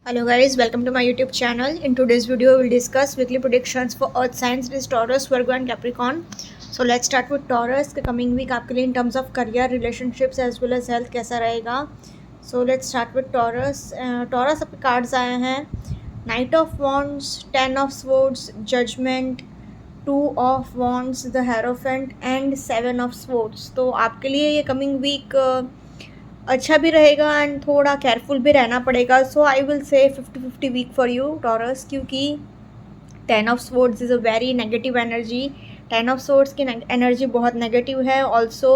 Hello guys, welcome to my YouTube channel. In today's video, we will discuss weekly predictions for Earth signs, this Taurus, Virgo and Capricorn. So let's start with Taurus. The coming week आपके लिए in terms of career, relationships as well as health कैसा रहेगा. So let's start with Taurus. Taurus आपके cards आए हैं Knight of Wands, Ten of Swords, Judgment, Two of Wands, the Hierophant and Seven of Swords. तो आपके लिए ये coming week अच्छा भी रहेगा एंड थोड़ा केयरफुल भी रहना पड़ेगा. सो आई विल से 50-50 वीक फॉर यू टॉरस, क्योंकि 10 of swords is a very negative energy. 10 of swords की एनर्जी बहुत नेगेटिव है. ऑल्सो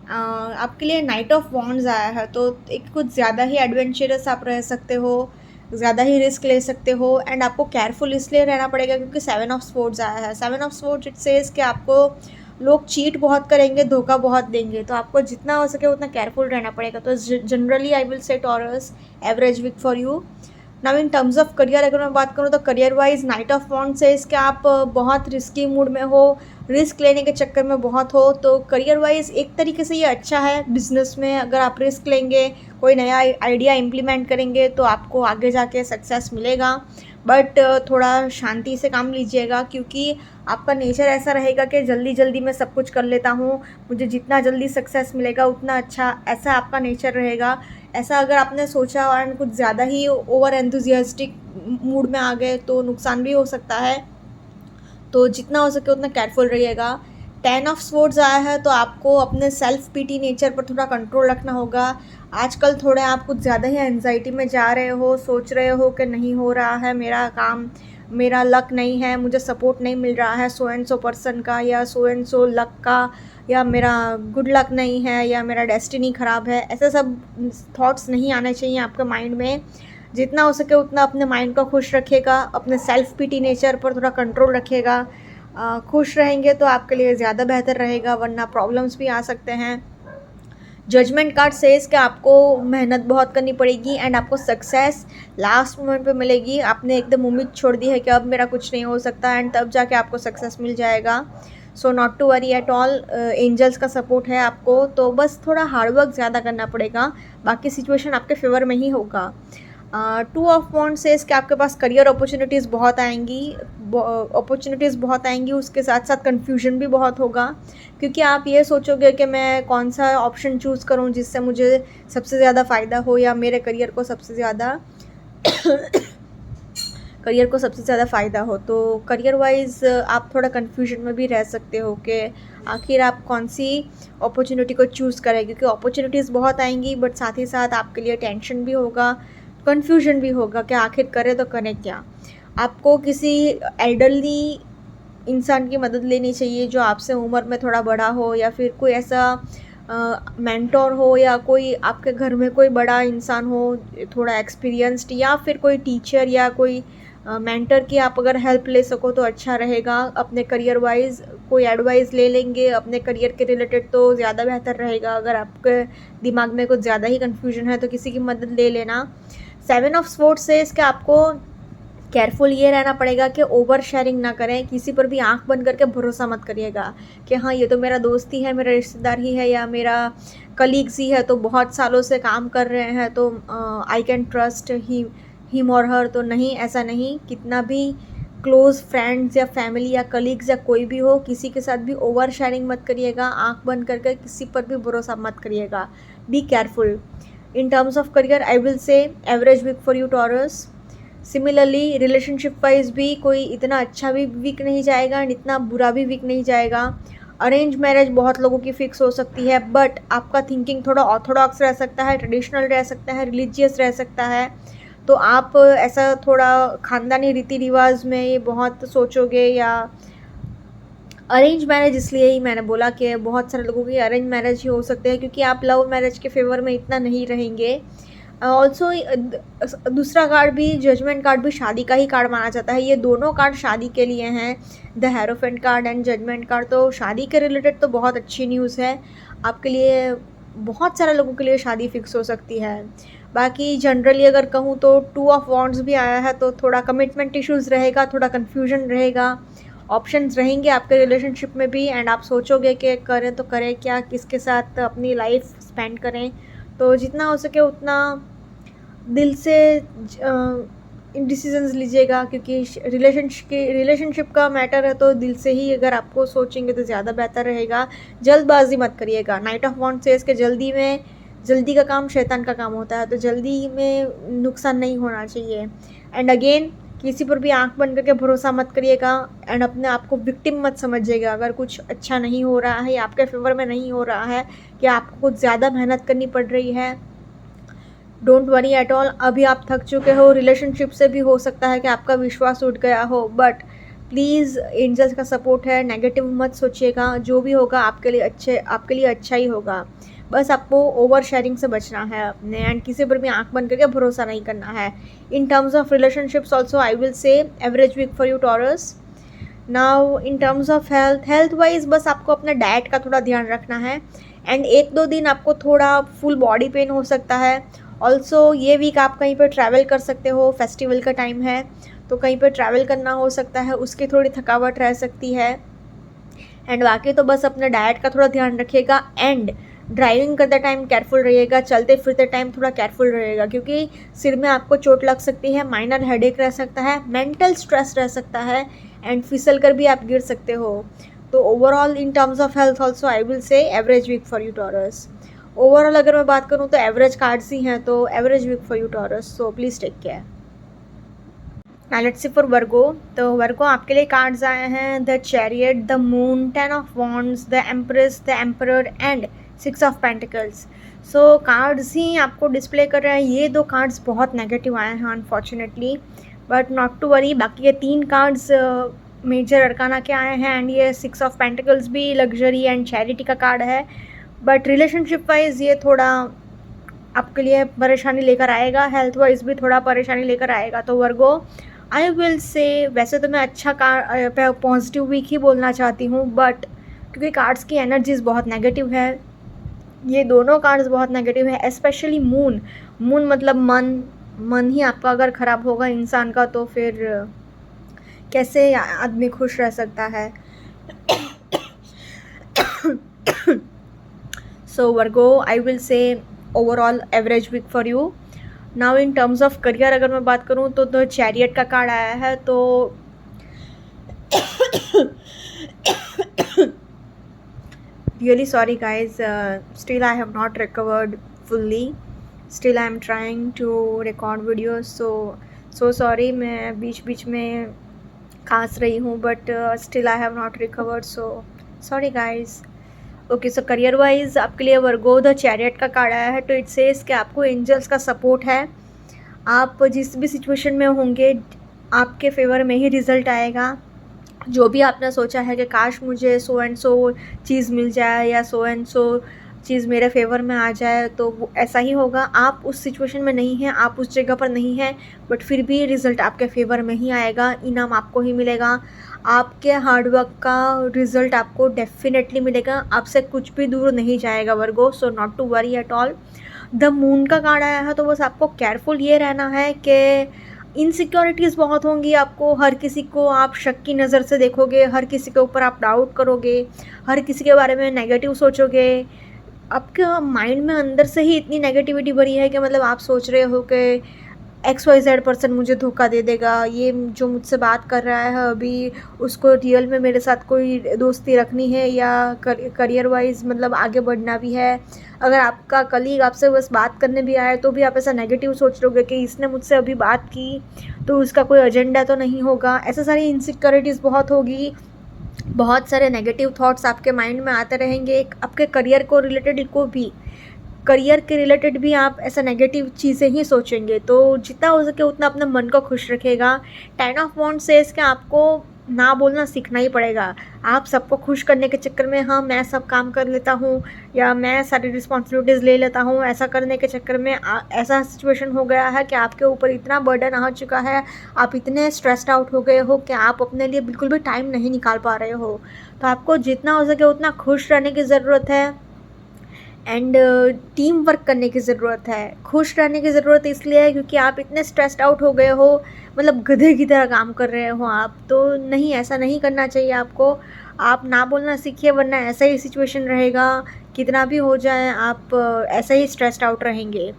आपके लिए नाइट ऑफ वॉन्ड्स आया है, तो एक कुछ ज़्यादा ही एडवेंचरस आप रह सकते हो, ज़्यादा ही रिस्क ले सकते हो एंड आपको केयरफुल इसलिए रहना पड़ेगा क्योंकि 7 ऑफ स्वॉर्ड्स आया है. 7 ऑफ स्वॉर्ड्स इट सेज कि आपको लोग चीट बहुत करेंगे, धोखा बहुत देंगे, तो आपको जितना हो सके उतना केयरफुल रहना पड़ेगा. तो generally I will say Taurus average week for you. Now in terms of career अगर मैं बात करूँ तो career wise knight of wands से इसके आप बहुत रिस्की मूड में हो, रिस्क लेने के चक्कर में बहुत हो, तो करियर वाइज एक तरीके से ये अच्छा है. बिजनेस में अगर आप रिस्क लेंगे, कोई नया आइडिया इम्प्लीमेंट करेंगे तो आपको आगे जाके सक्सेस मिलेगा. बट थोड़ा शांति से काम लीजिएगा, क्योंकि आपका नेचर ऐसा रहेगा कि जल्दी जल्दी मैं सब कुछ कर लेता हूँ, मुझे जितना जल्दी सक्सेस मिलेगा उतना अच्छा, ऐसा आपका नेचर रहेगा. ऐसा अगर आपने सोचा और कुछ ज़्यादा ही ओवर एंथुजियास्टिक मूड में आ गए तो नुकसान भी हो सकता है. तो जितना हो सके उतना केयरफुल रहिएगा. 10 ऑफ स्वॉर्ड्स आया है, तो आपको अपने सेल्फ पीटी नेचर पर थोड़ा कंट्रोल रखना होगा. आजकल थोड़े आप कुछ ज़्यादा ही एंजाइटी में जा रहे हो, सोच रहे हो कि नहीं हो रहा है मेरा काम, मेरा लक नहीं है, मुझे सपोर्ट नहीं मिल रहा है सो एंड सो पर्सन का या सो एंड सो लक का, या मेरा गुड लक नहीं है या मेरा डेस्टिनी ख़राब है. ऐसे सब थॉट्स नहीं आने चाहिए आपके माइंड में. जितना हो सके उतना अपने माइंड को खुश रखिएगा, अपने सेल्फ पीटी नेचर पर थोड़ा कंट्रोल रखिएगा. खुश रहेंगे तो आपके लिए ज़्यादा बेहतर रहेगा, वरना प्रॉब्लम्स भी आ सकते हैं. जजमेंट कार्ड सेज कि आपको मेहनत बहुत करनी पड़ेगी एंड आपको सक्सेस लास्ट मोमेंट पे मिलेगी. आपने एकदम उम्मीद छोड़ दी है कि अब मेरा कुछ नहीं हो सकता एंड तब जाके आपको सक्सेस मिल जाएगा. So not to worry at all, angels का सपोर्ट है आपको, तो बस थोड़ा हार्डवर्क ज़्यादा करना पड़ेगा, बाकी सिचुएशन आपके फेवर में ही होगा. 2 ऑफ वॉन्ड सेज कि आपके पास करियर अपॉर्चुनिटीज़ बहुत आएंगी, उसके साथ साथ कन्फ्यूजन भी बहुत होगा, क्योंकि आप ये सोचोगे कि मैं कौन सा ऑप्शन चूज़ करूं जिससे मुझे सबसे ज़्यादा फ़ायदा हो या मेरे करियर को सबसे ज़्यादा फ़ायदा हो. तो करियर वाइज आप थोड़ा कन्फ्यूजन में भी रह सकते हो कि आखिर आप कौन सी अपॉर्चुनिटी को चूज़ करें, क्योंकि अपॉर्चुनिटीज़ बहुत आएंगी बट साथ ही साथ आपके लिए टेंशन भी होगा, कन्फ्यूजन भी होगा कि आखिर करें तो करें क्या. आपको किसी एल्डरली इंसान की मदद लेनी चाहिए जो आपसे उम्र में थोड़ा बड़ा हो, या फिर कोई ऐसा मेंटोर हो, या कोई आपके घर में कोई बड़ा इंसान हो थोड़ा एक्सपीरियंस्ड, या फिर कोई टीचर या कोई मेंटर की आप अगर हेल्प ले सको तो अच्छा रहेगा. अपने करियर वाइज कोई एडवाइस ले लेंगे अपने करियर के रिलेटेड तो ज़्यादा बेहतर रहेगा. अगर आपके दिमाग में कुछ ज़्यादा ही कन्फ्यूजन है तो किसी की मदद ले लेना. 7 ऑफ स्वॉर्ड्स से इसके आपको केयरफुल ये रहना पड़ेगा कि ओवर शेयरिंग ना करें, किसी पर भी आंख बंद करके भरोसा मत करिएगा कि हाँ ये तो मेरा दोस्त ही है, मेरा रिश्तेदार ही है या मेरा कलीग्स ही है, तो बहुत सालों से काम कर रहे हैं तो आई कैन ट्रस्ट हिम और हर. तो नहीं, ऐसा नहीं. कितना भी क्लोज फ्रेंड्स या फैमिली या कलीग्स या कोई भी हो, किसी के साथ भी ओवर शेयरिंग मत करिएगा, आंख बंद करके किसी पर भी भरोसा मत करिएगा. Be careful. In terms of career I will say average week for you Taurus. Similarly relationship wise भी कोई इतना अच्छा भी वीक नहीं जाएगा एंड इतना बुरा भी वीक नहीं जाएगा. अरेंज मैरिज बहुत लोगों की फिक्स हो सकती है, बट आपका थिंकिंग थोड़ा ऑर्थोडॉक्स रह सकता है, ट्रेडिशनल रह सकता है, रिलीजियस रह सकता है. तो आप ऐसा थोड़ा ख़ानदानी रीति रिवाज में ये बहुत सोचोगे. या अरेंज मैरिज इसलिए ही मैंने बोला कि बहुत सारे लोगों की अरेंज मैरिज ही हो सकते हैं, क्योंकि आप लव मैरिज के फेवर में इतना नहीं रहेंगे. ऑल्सो दूसरा कार्ड भी, जजमेंट कार्ड भी शादी का ही कार्ड माना जाता है. ये दोनों कार्ड शादी के लिए हैं, the hierophant card and judgement card. तो शादी के रिलेटेड तो बहुत अच्छी न्यूज़ है आपके लिए, बहुत सारे लोगों के लिए शादी फिक्स हो सकती है. बाकी जनरली अगर कहूँ तो 2 ऑफ वॉन्ड्स भी आया है, तो थोड़ा कमिटमेंट इश्यूज़ रहेगा, थोड़ा कन्फ्यूजन रहेगा, ऑप्शंस रहेंगे आपके रिलेशनशिप में भी एंड आप सोचोगे कि करें तो करें क्या, किसके साथ अपनी लाइफ स्पेंड करें. तो जितना हो सके उतना दिल से डिसीजंस लीजिएगा, क्योंकि रिलेशनशिप का मैटर है तो दिल से ही अगर आपको सोचेंगे तो ज़्यादा बेहतर रहेगा। जल्दबाजी मत करिएगा। नाइट ऑफ वॉन्ड्स सेज के जल्दी का काम शैतान का काम होता है, तो जल्दी में नुकसान नहीं होना चाहिए। एंड अगेन, किसी पर भी आंख बंद करके भरोसा मत करिएगा एंड अपने आप को विक्टिम मत समझिएगा। अगर कुछ अच्छा नहीं हो रहा है या आपके फेवर में नहीं हो रहा है या आपको कुछ ज़्यादा मेहनत करनी पड़ रही है, डोंट वरी एट ऑल। अभी आप थक चुके हो, रिलेशनशिप से भी हो सकता है कि आपका विश्वास उठ गया हो, बट प्लीज़ एंजल्स का सपोर्ट है, नेगेटिव मत सोचिएगा। जो भी होगा आपके लिए अच्छा ही होगा। बस आपको ओवर शेयरिंग से बचना है अपने, एंड किसी पर भी आंख बंद करके भरोसा नहीं करना है। In terms of relationships also I will say average week for you Taurus. Now in terms of health wise बस आपको अपना डाइट का थोड़ा ध्यान रखना है, एंड 1-2 दिन आपको थोड़ा फुल बॉडी पेन हो सकता है। ऑल्सो ये वीक आप कहीं पर ट्रैवल कर सकते हो, फेस्टिवल का टाइम है तो कहीं पर ट्रैवल करना हो सकता है, उसकी थोड़ी थकावट रह सकती है। एंड बाकी तो बस अपने डाइट का थोड़ा ध्यान रखिएगा, एंड ड्राइविंग करते टाइम केयरफुल रहिएगा, चलते फिरते टाइम थोड़ा केयरफुल रहिएगा, क्योंकि सिर में आपको चोट लग सकती है, माइनर हेडेक रह सकता है, मेंटल स्ट्रेस रह सकता है, एंड फिसल कर भी आप गिर सकते हो। तो overall in terms of health also I will say average week for you Taurus. Overall अगर मैं बात करूँ तो एवरेज कार्ड्स ही हैं, तो average week for you Taurus, so please take care. Now let's see for Virgo. तो Virgo आपके लिए कार्ड्स आए हैं the chariot, the moon, 10 of wands, the empress, the emperor and 6 of pentacles. So cards ही आपको display कर रहे हैं। ये 2 कार्ड्स बहुत नेगेटिव आए हैं unfortunately, but not to worry, बाकी ये 3 कार्ड्स मेजर अरकाना के आए हैं, एंड ये 6 ऑफ पेंटिकल्स भी लग्जरी एंड चैरिटी का कार्ड है। बट रिलेशनशिप वाइज ये थोड़ा आपके लिए परेशानी लेकर आएगा, हेल्थ वाइज भी थोड़ा परेशानी लेकर आएगा। तो वर्गो आई विल से, वैसे तो मैं अच्छा पॉजिटिव वीक ही बोलना चाहती हूँ, बट क्योंकि कार्ड्स की एनर्जीज बहुत नेगेटिव है, ये दोनों कार्ड्स बहुत नेगेटिव है। स्पेशली मून मतलब मन ही आपका अगर ख़राब होगा इंसान का तो फिर कैसे आदमी खुश रह सकता है। So Virgo I will say overall average week for you. Now in terms of career अगर मैं बात करूँ तो चैरियट का कार्ड आया है, तो really sorry guys, still I have not recovered fully, still I am trying to record videos, so sorry, मैं बीच में खांस रही हूँ, but still I have not recovered, so sorry guys। Okay, so career wise आपके लिए वर्गो the chariot का card आया है, तो इट सेज कि आपको एंजल्स का सपोर्ट है। आप जिस भी सिचुएशन में होंगे आपके फेवर में ही रिजल्ट आएगा। जो भी आपने सोचा है कि काश मुझे सो एंड सो चीज़ मिल जाए या सो एंड सो चीज़ मेरे फेवर में आ जाए, तो वो ऐसा ही होगा। आप उस सिचुएशन में नहीं हैं, आप उस जगह पर नहीं हैं, बट फिर भी रिज़ल्ट आपके फेवर में ही आएगा, इनाम आपको ही मिलेगा, आपके हार्डवर्क का रिज़ल्ट आपको डेफिनेटली मिलेगा, आपसे कुछ भी दूर नहीं जाएगा Virgo, so not to worry at all. The moon का कार्ड आया है, तो बस आपको केयरफुल ये रहना है कि इनसिक्योरिटीज़ बहुत होंगी आपको, हर किसी को आप शक की नज़र से देखोगे, हर किसी के ऊपर आप डाउट करोगे, हर किसी के बारे में नेगेटिव सोचोगे, आपके माइंड में अंदर से ही इतनी नेगेटिविटी भरी है कि मतलब आप सोच रहे हो कि XYZ पर्सन मुझे धोखा दे देगा, ये जो मुझसे बात कर रहा है अभी उसको रियल में मेरे साथ कोई दोस्ती रखनी है या करियर वाइज मतलब आगे बढ़ना भी है। अगर आपका कलीग आपसे बस बात करने भी आए तो भी आप ऐसा नेगेटिव सोच लोगे कि इसने मुझसे अभी बात की तो उसका कोई एजेंडा तो नहीं होगा। ऐसा सारी इनसिक्योरिटीज़ बहुत होगी, बहुत सारे नेगेटिव थॉट्स आपके माइंड में आते रहेंगे। आपके करियर को रिलेटेड करियर के रिलेटेड भी आप ऐसा नेगेटिव चीज़ें ही सोचेंगे, तो जितना हो सके उतना अपने मन को खुश रखेगा। 10 ऑफ वॉन्ड्स सेज कि आपको ना बोलना सीखना ही पड़ेगा। आप सबको खुश करने के चक्कर में हाँ मैं सब काम कर लेता हूँ या मैं सारी रिस्पॉन्सिबिलिटीज़ ले लेता हूँ, ऐसा करने के चक्कर में ऐसा सिचुएशन हो गया है कि आपके ऊपर इतना बर्डन आ चुका है, आप इतने स्ट्रेस्ड आउट हो गए हो कि आप अपने लिए बिल्कुल भी टाइम नहीं निकाल पा रहे हो। तो आपको जितना हो सके उतना खुश रहने की ज़रूरत है एंड टीम वर्क करने की ज़रूरत है। खुश रहने की ज़रूरत इसलिए है क्योंकि आप इतने स्ट्रेस्ड आउट हो गए हो, मतलब गधे की तरह काम कर रहे हो आप, तो नहीं, ऐसा नहीं करना चाहिए आपको। आप ना बोलना सीखिए, वरना ऐसा ही सिचुएशन रहेगा, कितना भी हो जाए आप ऐसा ही स्ट्रेस्ड आउट रहेंगे।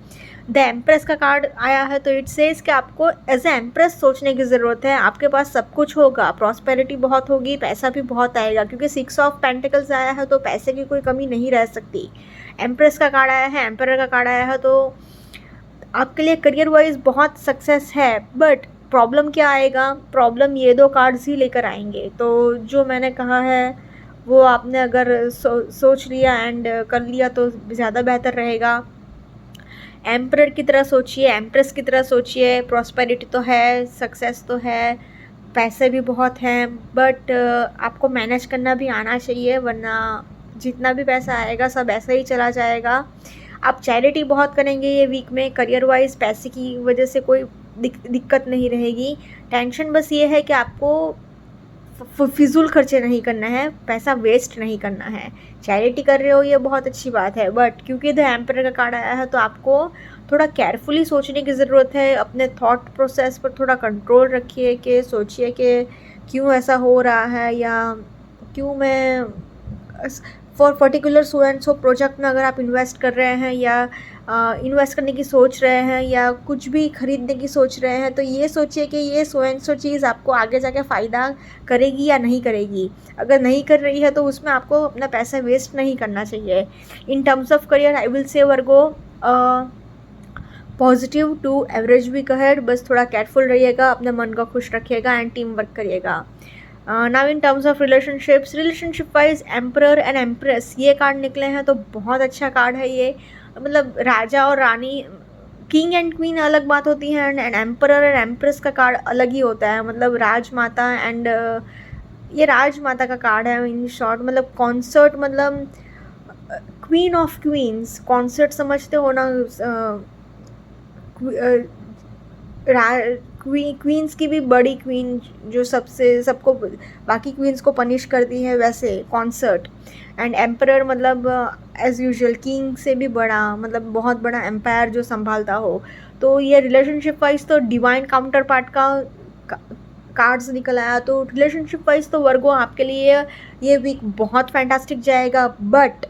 द एम्प्रेस का कार्ड आया है तो इट सेज कि आपको एज ए एम्प्रेस सोचने की ज़रूरत है। आपके पास सब कुछ होगा, प्रॉस्पेरिटी बहुत होगी, पैसा भी बहुत आएगा, क्योंकि 6 ऑफ पेंटिकल्स आया है तो पैसे की कोई कमी नहीं रह सकती। एम्प्रेस का कार्ड आया है, एम्परर का कार्ड आया है, तो आपके लिए करियर वाइज बहुत सक्सेस है। बट प्रॉब्लम क्या आएगा? प्रॉब्लम ये 2 कार्ड्स ही लेकर आएंगे। तो जो मैंने कहा है वो आपने अगर सोच लिया एंड कर लिया तो ज़्यादा बेहतर रहेगा। एम्परर की तरह सोचिए, एम्प्रेस की तरह सोचिए। प्रॉस्पेरिटी तो है, सक्सेस तो है, पैसे भी बहुत हैं, बट आपको मैनेज करना भी आना चाहिए, वरना जितना भी पैसा आएगा सब ऐसा ही चला जाएगा। आप चैरिटी बहुत करेंगे ये वीक में। करियर वाइज पैसे की वजह से कोई दिक्कत नहीं रहेगी। टेंशन बस ये है कि आपको फिजूल खर्चे नहीं करना है, पैसा वेस्ट नहीं करना है। चैरिटी कर रहे हो ये बहुत अच्छी बात है, बट क्योंकि द एम्परर का कार्ड आया है तो आपको थोड़ा केयरफुली सोचने की ज़रूरत है। अपने थॉट प्रोसेस पर थोड़ा कंट्रोल रखिए, कि सोचिए कि क्यों ऐसा हो रहा है, या क्यों मैं for particular so and so project में अगर आप इन्वेस्ट कर रहे हैं, या इन्वेस्ट करने की सोच रहे हैं, या कुछ भी खरीदने की सोच रहे हैं, तो ये सोचिए कि ये सो एंड सो चीज़ आपको आगे जाके फ़ायदा करेगी या नहीं करेगी। अगर नहीं कर रही है तो उसमें आपको अपना पैसा वेस्ट नहीं करना चाहिए। In terms of career I will say Virgo positive to average week ahead. बस थोड़ा केयरफुल रहिएगा, अपने मन को खुश रखिएगा एंड टीम वर्क करिएगा। Now in terms of relationship wise emperor and empress ये कार्ड निकले हैं तो बहुत अच्छा कार्ड है ये। मतलब राजा और रानी, किंग एंड क्वीन अलग बात होती है, एंड एम्परर एंड एम्प्रेस का कार्ड अलग ही होता है। मतलब राजमाता एंड ये राजमाता का कार्ड है इन शॉर्ट। मतलब कॉन्सर्ट, मतलब क्वीन ऑफ क्वींस, कॉन्सर्ट समझते हो ना? क्वींस की भी बड़ी क्वीन जो सबको बाकी क्वींस को पनिश करती है, वैसे कॉन्सर्ट। एंड एम्परर मतलब एज यूजुअल किंग से भी बड़ा, मतलब बहुत बड़ा एम्पायर जो संभालता हो। तो ये रिलेशनशिप वाइज तो डिवाइन काउंटर पार्ट का कार्ड्स निकल आया। तो रिलेशनशिप वाइज तो वर्गो आपके लिए ये वीक बहुत फैंटास्टिक जाएगा, बट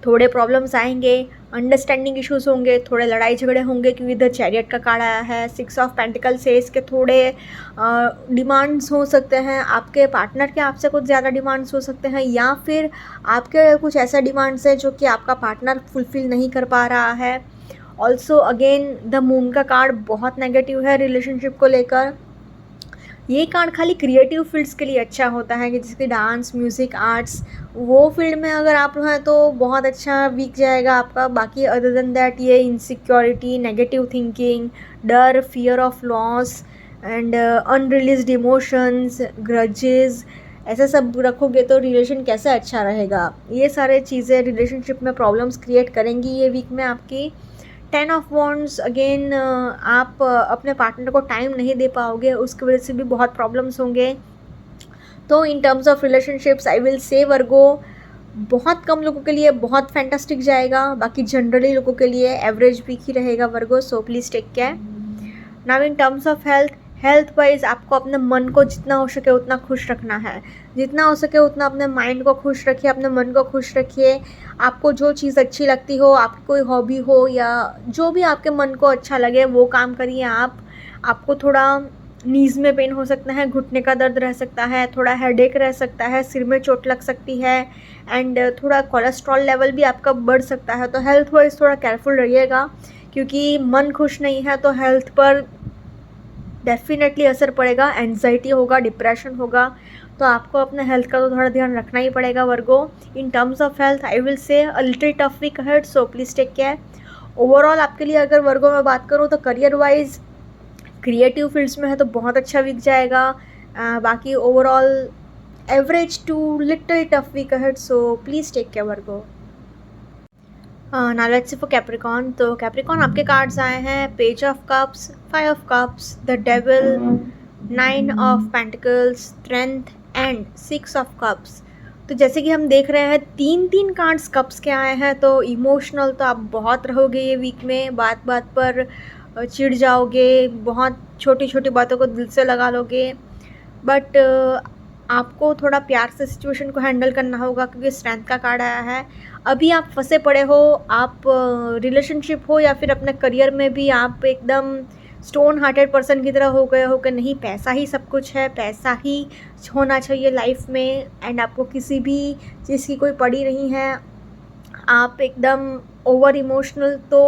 थोड़े प्रॉब्लम्स आएंगे, अंडरस्टैंडिंग इश्यूज होंगे, थोड़े लड़ाई झगड़े होंगे, क्योंकि इधर चैरियट का कार्ड आया है। 6 ऑफ पेंटिकल से इसके थोड़े डिमांड्स हो सकते हैं। आपके पार्टनर के आपसे कुछ ज़्यादा डिमांड्स हो सकते हैं, या फिर आपके कुछ ऐसा डिमांड्स है जो कि आपका पार्टनर फुलफ़िल नहीं कर पा रहा है। ऑल्सो अगेन द मून का कार्ड बहुत नेगेटिव है रिलेशनशिप को लेकर। ये कार्ड खाली क्रिएटिव फील्ड्स के लिए अच्छा होता है, कि जैसे डांस, म्यूज़िक, आर्ट्स, वो फील्ड में अगर आप हैं तो बहुत अच्छा वीक जाएगा आपका। बाकी अदर देन दैट ये इनसिक्योरिटी, नेगेटिव थिंकिंग, डर, fear of loss and unreleased emotions, grudges, ऐसा सब रखोगे तो रिलेशन कैसे अच्छा रहेगा। ये सारे चीज़ें रिलेशनशिप में प्रॉब्लम्स क्रिएट करेंगी ये वीक में आपकी। 10 ऑफ वॉन्ड्स अगेन, आप अपने पार्टनर को टाइम नहीं दे पाओगे, उसकी वजह से भी बहुत प्रॉब्लम्स होंगे। तो in terms of relationships I will say Virgo बहुत कम लोगों के लिए बहुत फैंटास्टिक जाएगा, बाकी जनरली लोगों के लिए एवरेज वीक ही रहेगा Virgo. So please take care. Now in terms of health wise आपको अपने मन को जितना हो सके उतना खुश रखना है। जितना हो सके उतना अपने माइंड को खुश रखिए, अपने मन को खुश रखिए। आपको जो चीज़ अच्छी लगती हो, आपकी कोई हॉबी हो, या जो भी आपके मन को अच्छा लगे वो काम करिए आप। आपको थोड़ा नीज़ में पेन हो सकता है, घुटने का दर्द रह सकता है, थोड़ा हेडेक रह सकता है, सिर में चोट लग सकती है, एंड थोड़ा कोलेस्ट्रॉल लेवल भी आपका बढ़ सकता है। तो हेल्थ वाइज थोड़ा केयरफुल रहिएगा, क्योंकि मन खुश नहीं है तो हेल्थ पर डेफिनेटली असर पड़ेगा, एंजाइटी होगा, डिप्रेशन होगा। तो आपको अपने हेल्थ का तो थोड़ा ध्यान रखना ही पड़ेगा Virgo. In terms of health I will say a little tough week ahead, so please take care. Overall आपके लिए अगर वर्गो में बात करूँ तो करियर वाइज क्रिएटिव फील्ड्स में है तो बहुत अच्छा वीक जाएगा। बाकी overall average to little tough week ahead, so please take care Virgo. Now let's see for Capricorn. तो कैप्रिकॉन आपके कार्ड्स आए हैं page of cups, 5 of cups, the devil, 9 of pentacles, strength and 6 of cups. तो जैसे कि हम देख रहे हैं 3 कार्ड्स कप्स के आए हैं, तो इमोशनल तो आप बहुत रहोगे ये वीक में। बात बात पर चिढ़ जाओगे, बहुत छोटी छोटी बातों को दिल से लगा लोगे, बट आपको थोड़ा प्यार से सिचुएशन को हैंडल करना होगा क्योंकि स्ट्रेंथ का कार्ड आया है। अभी आप फंसे पड़े हो, आप रिलेशनशिप हो या फिर अपने करियर में भी आप एकदम स्टोन हार्टेड पर्सन की तरह हो गए हो कि नहीं, पैसा ही सब कुछ है, पैसा ही होना चाहिए लाइफ में, एंड आपको किसी भी चीज़ की कोई पड़ी नहीं है। आप एकदम ओवर इमोशनल तो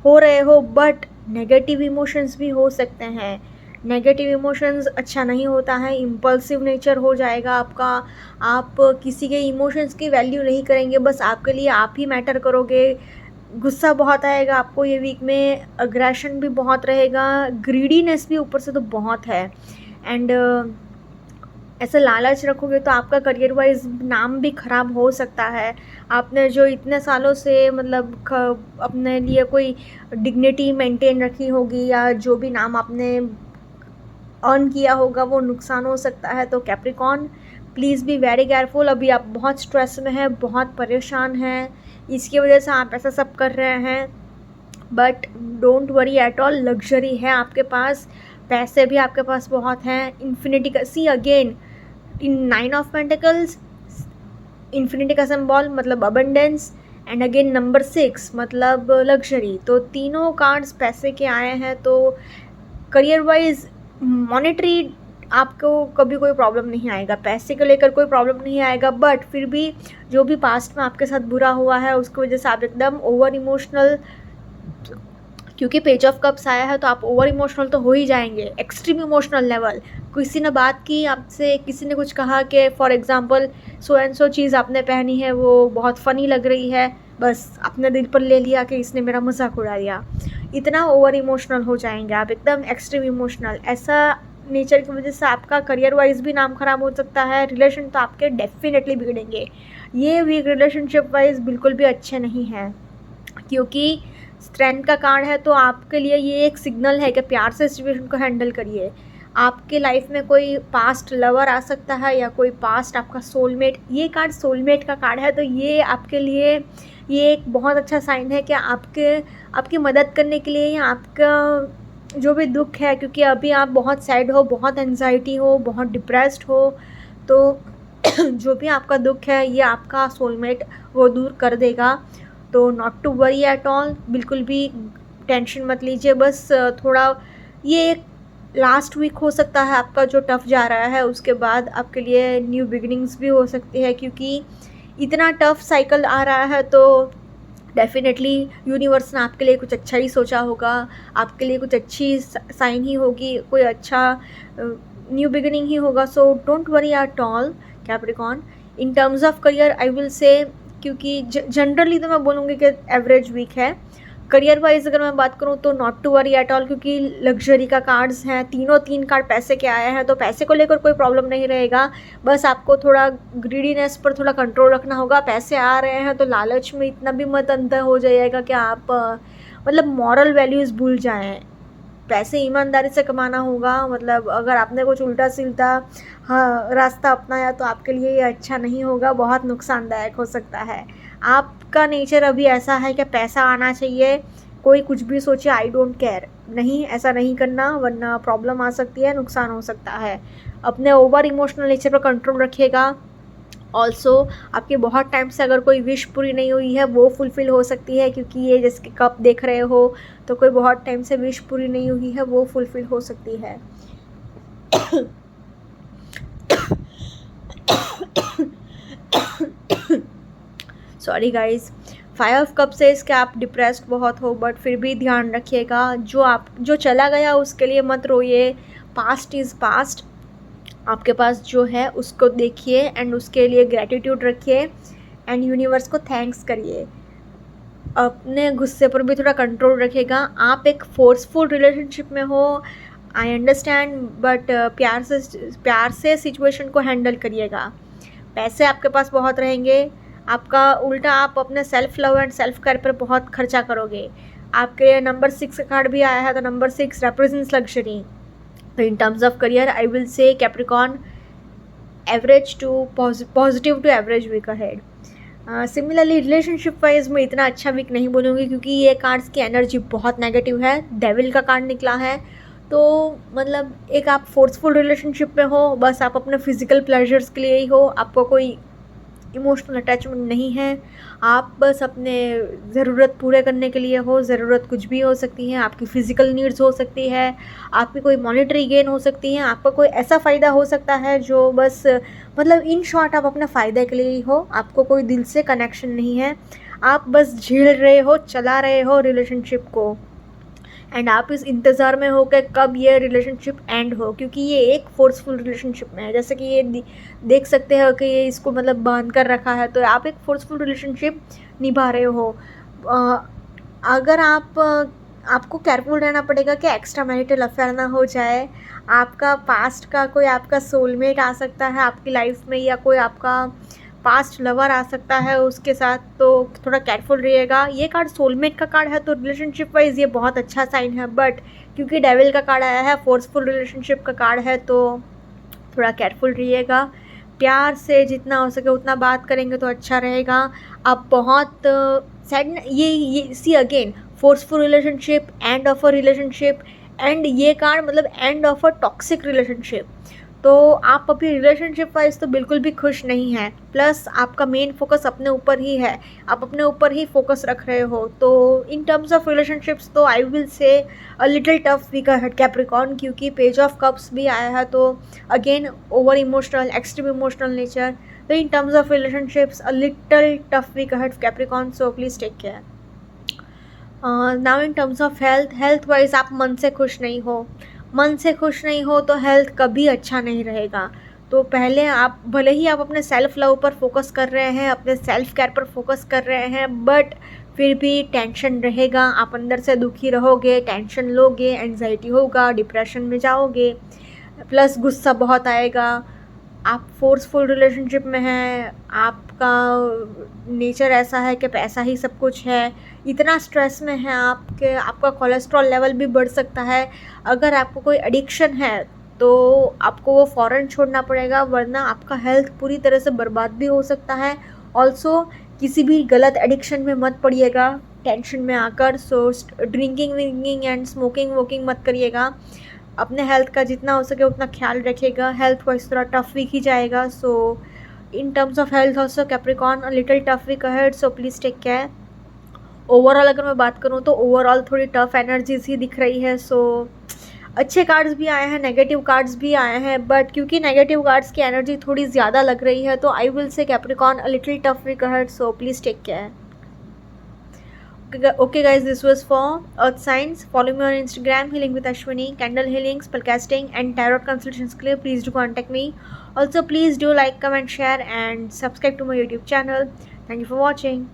हो रहे हो, बट नेगेटिव इमोशंस भी हो सकते हैं। नेगेटिव इमोशंस अच्छा नहीं होता है, इम्पल्सिव नेचर हो जाएगा आपका। आप किसी के इमोशंस की वैल्यू नहीं करेंगे, बस आपके लिए आप ही मैटर करोगे। गुस्सा बहुत आएगा आपको ये वीक में, अग्रेशन भी बहुत रहेगा, ग्रीडीनेस भी ऊपर से तो बहुत है। एंड ऐसे लालच रखोगे तो आपका करियर वाइज नाम भी ख़राब हो सकता है। आपने जो इतने सालों से मतलब अपने लिए कोई डिग्निटी मेंटेन रखी होगी या जो भी नाम आपने अर्न किया होगा वो नुकसान हो सकता है। तो Capricorn, please be very careful. अभी आप बहुत स्ट्रेस में हैं, बहुत परेशान हैं, इसकी वजह से आप ऐसा सब कर रहे हैं, but don't worry at all. Luxury है आपके पास, पैसे भी आपके पास बहुत हैं। इन्फिनिटी का see again in 9 of pentacles, infinity का सिंबल मतलब अबंडेंस, एंड अगेन नंबर 6 मतलब लग्जरी। तो तीनों कार्ड्स पैसे के आए हैं। तो करियर वाइज मॉनेटरी आपको कभी कोई प्रॉब्लम नहीं आएगा, पैसे को लेकर कोई प्रॉब्लम नहीं आएगा, बट फिर भी जो भी पास्ट में आपके साथ बुरा हुआ है उसकी वजह से आप एकदम ओवर इमोशनल, क्योंकि पेज ऑफ कप्स आया है तो आप ओवर इमोशनल तो हो ही जाएंगे, एक्सट्रीम इमोशनल लेवल। किसी ने बात की आपसे, किसी ने कुछ कहा कि for example so and so चीज़ आपने पहनी है वो बहुत फ़नी लग रही है, बस अपने दिल पर ले लिया कि इसने मेरा मजाक उड़ा दिया। इतना ओवर इमोशनल हो जाएंगे आप, एकदम एक्सट्रीम इमोशनल। ऐसा नेचर की वजह से आपका करियर वाइज भी नाम ख़राब हो सकता है, रिलेशन तो आपके डेफिनेटली बिगड़ेंगे। ये वीक रिलेशनशिप वाइज बिल्कुल भी अच्छे नहीं हैं, क्योंकि स्ट्रेंथ का कार्ड है तो आपके लिए ये एक सिग्नल है कि प्यार से सिचुएशन को हैंडल करिए। आपके लाइफ में कोई पास्ट लवर आ सकता है या कोई पास्ट आपका सोलमेट। ये कार्ड सोलमेट का कार्ड है, तो ये आपके लिए ये एक बहुत अच्छा साइन है कि आपकी मदद करने के लिए या आपका जो भी दुख है, क्योंकि अभी आप बहुत सैड हो, बहुत एंजाइटी हो, बहुत डिप्रेस्ड हो, तो जो भी आपका दुख है ये आपका सोलमेट वो दूर कर देगा। तो not to worry at all, बिल्कुल भी टेंशन मत लीजिए। बस थोड़ा ये एक लास्ट वीक हो सकता है आपका जो टफ़ जा रहा है, उसके बाद आपके लिए न्यू बिगिनिंग्स भी हो सकती है, क्योंकि इतना टफ़ साइकिल आ रहा है तो डेफिनेटली यूनिवर्स ने आपके लिए कुछ अच्छा ही सोचा होगा, आपके लिए कुछ अच्छी साइन ही होगी, कोई अच्छा न्यू बिगिनिंग ही होगा। So don't worry at all Capricorn. In terms of career I will say, क्योंकि जनरली तो मैं बोलूँगी कि एवरेज वीक है। करियर वाइज अगर मैं बात करूँ तो not to worry at all, क्योंकि लग्जरी का कार्ड्स हैं, तीन कार्ड पैसे के आए हैं, तो पैसे को लेकर कोई प्रॉब्लम नहीं रहेगा। बस आपको थोड़ा ग्रीडीनेस पर थोड़ा कंट्रोल रखना होगा। पैसे आ रहे हैं तो लालच में इतना भी मत अंधा हो जाइएगा कि आप मतलब मॉरल वैल्यूज़ भूल जाएं। पैसे ईमानदारी से कमाना होगा, मतलब अगर आपने कुछ उल्टा सीधा रास्ता अपनाया तो आपके लिए ये अच्छा नहीं होगा, बहुत नुकसानदायक हो सकता है। आपका नेचर अभी ऐसा है कि पैसा आना चाहिए, कोई कुछ भी सोचे आई डोंट केयर, नहीं ऐसा नहीं करना, वरना प्रॉब्लम आ सकती है, नुकसान हो सकता है। अपने ओवर इमोशनल नेचर पर कंट्रोल रखिएगा। ऑल्सो आपके बहुत टाइम से अगर कोई विश पूरी नहीं हुई है वो फुलफ़िल हो सकती है, क्योंकि ये जैसे कप देख रहे हो तो कोई बहुत टाइम से विश पूरी नहीं हुई है वो फुलफ़िल हो सकती है। Sorry guys. 5 ऑफ कप से इसके आप डिप्रेस्ड बहुत हो, बट फिर भी ध्यान रखिएगा, जो चला गया उसके लिए मत रोइए। Past is past. आपके पास जो है उसको देखिए एंड उसके लिए ग्रैटिट्यूड रखिए एंड यूनिवर्स को थैंक्स करिए। अपने गुस्से पर भी थोड़ा कंट्रोल रखिएगा। आप एक फोर्सफुल रिलेशनशिप में हो, आई अंडरस्टैंड, बट प्यार से सिचुएशन को हैंडल करिएगा। पैसे आपके पास बहुत रहेंगे, आपका उल्टा आप अपने self love and self care पर बहुत खर्चा करोगे। आपके नंबर 6 का कार्ड भी आया है, तो नंबर 6 रिप्रेजेंट्स लग्जरी। तो in terms of career I will say Capricorn, average to positive to average week ahead. Similarly relationship wise मैं इतना अच्छा वीक नहीं बोलूँगी, क्योंकि ये कार्ड्स की एनर्जी बहुत नेगेटिव है। डेविल का कार्ड निकला है तो मतलब एक आप फोर्सफुल रिलेशनशिप में हो, बस आप अपने फिजिकल प्लेजर्स के लिए ही हो, आपको कोई इमोशनल अटैचमेंट नहीं है, आप बस अपने ज़रूरत पूरे करने के लिए हो। ज़रूरत कुछ भी हो सकती है, आपकी फ़िज़िकल नीड्स हो सकती है, आपकी कोई मॉनेटरी गेन हो सकती है, आपका कोई ऐसा फ़ायदा हो सकता है जो बस मतलब इन शॉर्ट आप अपने फ़ायदे के लिए ही हो, आपको कोई दिल से कनेक्शन नहीं है, आप बस झेल रहे हो, चला रहे हो रिलेशनशिप को। एंड आप इस इंतज़ार में हो कि कब ये रिलेशनशिप एंड हो, क्योंकि ये एक फोर्सफुल रिलेशनशिप में है। जैसे कि ये देख सकते हो कि ये इसको मतलब बांध कर रखा है, तो आप एक फोर्सफुल रिलेशनशिप निभा रहे हो। अगर आपको केयरफुल रहना पड़ेगा कि एक्स्ट्रा मैरिटल अफेयर ना हो जाए, आपका पास्ट का कोई आपका सोलमेट आ सकता है आपकी लाइफ में, या कोई आपका पास्ट लवर आ सकता है उसके साथ, तो थोड़ा केयरफुल रहिएगा। ये कार्ड सोलमेट का कार्ड है, तो रिलेशनशिप वाइज ये बहुत अच्छा साइन है, बट क्योंकि डेविल का कार्ड आया है, फोर्सफुल रिलेशनशिप का कार्ड है, तो थोड़ा केयरफुल रहिएगा। प्यार से जितना हो सके उतना बात करेंगे तो अच्छा रहेगा। आप बहुत सैड ये see again forceful relationship, end of a relationship, and ये कार्ड मतलब end of a toxic relationship. तो आप अभी रिलेशनशिप वाइज तो बिल्कुल भी खुश नहीं हैं, प्लस आपका मेन फोकस अपने ऊपर ही है, आप अपने ऊपर ही फोकस रख रहे हो। तो इन टर्म्स ऑफ रिलेशनशिप्स तो I will say a little tough week ahead Capricorn, क्योंकि पेज ऑफ कप्स भी आया है, तो again over emotional, extreme emotional nature. तो in terms of relationships a little tough week ahead Capricorn, so please take care. Now in terms of health wise आप मन से खुश नहीं हो, मन से खुश नहीं हो तो हेल्थ कभी अच्छा नहीं रहेगा। तो पहले आप भले ही आप अपने सेल्फ लव पर फोकस कर रहे हैं, अपने सेल्फ केयर पर फोकस कर रहे हैं, बट फिर भी टेंशन रहेगा, आप अंदर से दुखी रहोगे, टेंशन लोगे, एंजाइटी होगा, डिप्रेशन में जाओगे, प्लस गुस्सा बहुत आएगा। आप फोर्सफुल रिलेशनशिप में हैं, आपका नेचर ऐसा है कि पैसा ही सब कुछ है, इतना स्ट्रेस में है आपके, आपका कोलेस्ट्रॉल लेवल भी बढ़ सकता है। अगर आपको कोई एडिक्शन है तो आपको वो फ़ौरन छोड़ना पड़ेगा, वरना आपका हेल्थ पूरी तरह से बर्बाद भी हो सकता है। ऑल्सो किसी भी गलत एडिक्शन में मत पड़िएगा टेंशन में आकर। सो ड्रिंकिंग विंकिंग एंड स्मोकिंग वोकिंग मत करिएगा। अपने हेल्थ का जितना हो सके उतना ख्याल रखिएगा, हेल्थ वाइज थोड़ा टफ वीक ही जाएगा। So in terms of health also Capricorn a little tough week ahead, so please take care. Overall अगर मैं बात करूँ तो ओवरऑल थोड़ी टफ एनर्जीज ही दिख रही है। सो अच्छे कार्ड्स भी आए हैं, नेगेटिव कार्ड्स भी आए हैं, बट क्योंकि नेगेटिव कार्ड्स की एनर्जी थोड़ी ज़्यादा लग रही है, तो I will say Capricorn a little tough week ahead, so please take care. Okay guys, this was for earth signs. Follow me on Instagram, healing with Ashwini, candle healing, spellcasting and tarot consultations के लिए please do contact me. Also please do like, comment, share and subscribe to my YouTube channel. Thank you for watching.